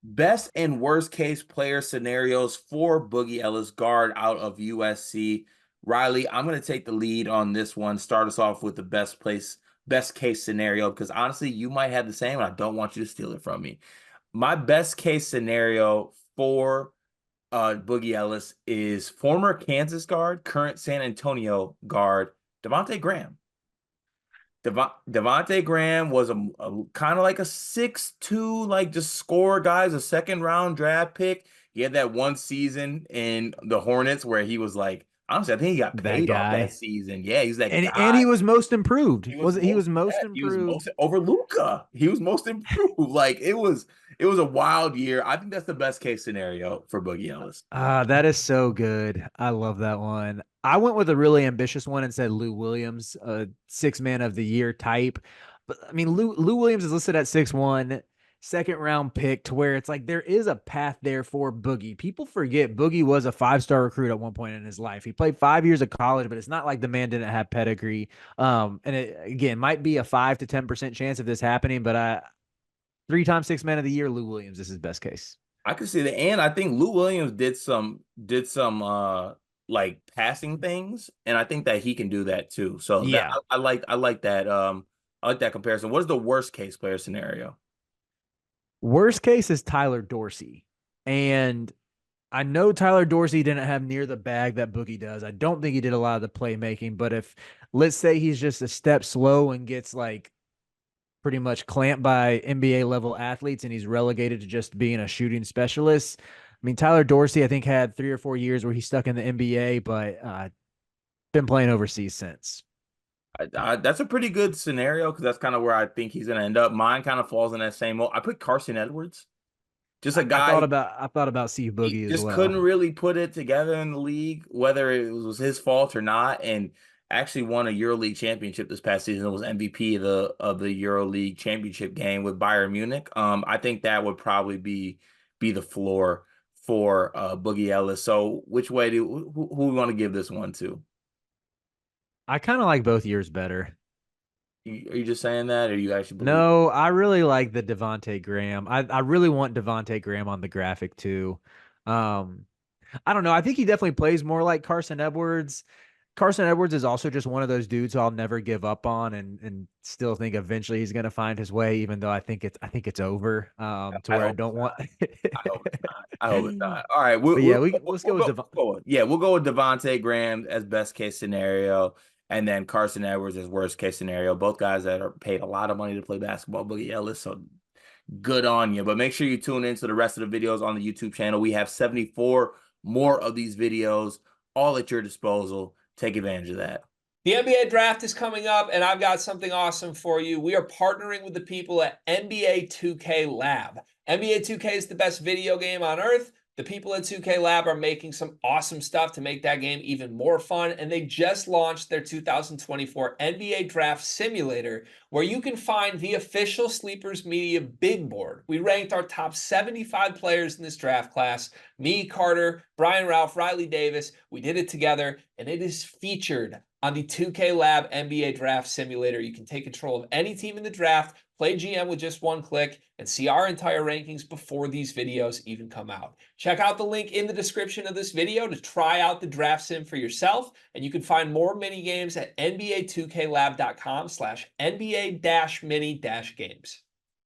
Best and worst case player scenarios for Boogie Ellis, guard out of USC. Riley, I'm going to take the lead on this one. Start us off with the best case scenario, because honestly, you might have the same, and I don't want you to steal it from me. My best case scenario for Boogie Ellis is former Kansas guard, current San Antonio guard, Devontae Graham. Devontae Graham was a kind of like a 6'2", like just score guys, a second round draft pick. He had that one season in the Hornets where he was like, honestly, I think he got That paid off that guy. season. Yeah, he's that And guy. he was most improved. He was Was it? He most was most yeah, he was improved. most over Luca. He was most improved. Like it was a wild year. I think that's the best case scenario for Boogie Ellis. That is so good. I love that one. I went with a really ambitious one and said Lou Williams, a six man of the year type. But I mean, Lou Williams is listed at 6'1", second round pick, to where it's like there is a path there for Boogie. People forget Boogie was a 5-star recruit at one point in his life. He played 5 years of college, but it's not like the man didn't have pedigree. And it again might be a 5 to 10% chance of this happening, but 3 time six man of the year, Lou Williams is his best case. I could see that, and I think Lou Williams did some like passing things, and I think that he can do that too. So that Yeah. I like that I like that comparison. What is the worst case player scenario? Worst case is Tyler Dorsey. And I know Tyler Dorsey didn't have near the bag that Boogie does. I don't think he did a lot of the playmaking, but if let's say he's just a step slow and gets like pretty much clamped by NBA level athletes and he's relegated to just being a shooting specialist. I mean, Tyler Dorsey, I think, had 3 or 4 years where he's stuck in the NBA, but been playing overseas since. That's a pretty good scenario because that's kind of where I think he's going to end up. Mine kind of falls in that same mold. I put Carson Edwards, just a guy. I thought about Steve He Boogie as just couldn't well. really put it together in the league, whether it was his fault or not, and actually won a EuroLeague championship this past season. It was MVP of the EuroLeague championship game with Bayern Munich. I think that would probably be the floor for Boogie Ellis. So which way who we want to give this one to? I kind of like both years better. Are you just saying that, or you actually believe? No, I really like the Devonte Graham. I really want Devonte Graham on the graphic too. Um, I don't know. I think he definitely plays more like Carson Edwards. Carson Edwards is also just one of those dudes who I'll never give up on and still think eventually he's gonna find his way, even though I think it's over. To I where I hope it's don't want. not. I hope it's not. I hope it's not. All right, But yeah, let's go with Devon. we'll go with Devontae Graham as best case scenario, and then Carson Edwards as worst case scenario. Both guys that are paid a lot of money to play basketball. Boogie Ellis, so good on you. But make sure you tune into the rest of the videos on the YouTube channel. We have 74 more of these videos, all at your disposal. Take advantage of that. The NBA draft is coming up, and I've got something awesome for you. We are partnering with the people at NBA 2K Lab. NBA 2K is the best video game on earth. The people at 2K Lab are making some awesome stuff to make that game even more fun, and they just launched their 2024 NBA Draft Simulator, where you can find the official Sleepers Media big board. We ranked our top 75 players in this draft class. Me, Carter, Brian Ralph, Riley Davis. We did it together, and it is featured on the 2K Lab NBA Draft Simulator. You can take control of any team in the draft, play GM with just one click, and see our entire rankings before these videos even come out. Check out the link in the description of this video to try out the draft sim for yourself, and you can find more mini games at nba2klab.com/NBA-mini-games.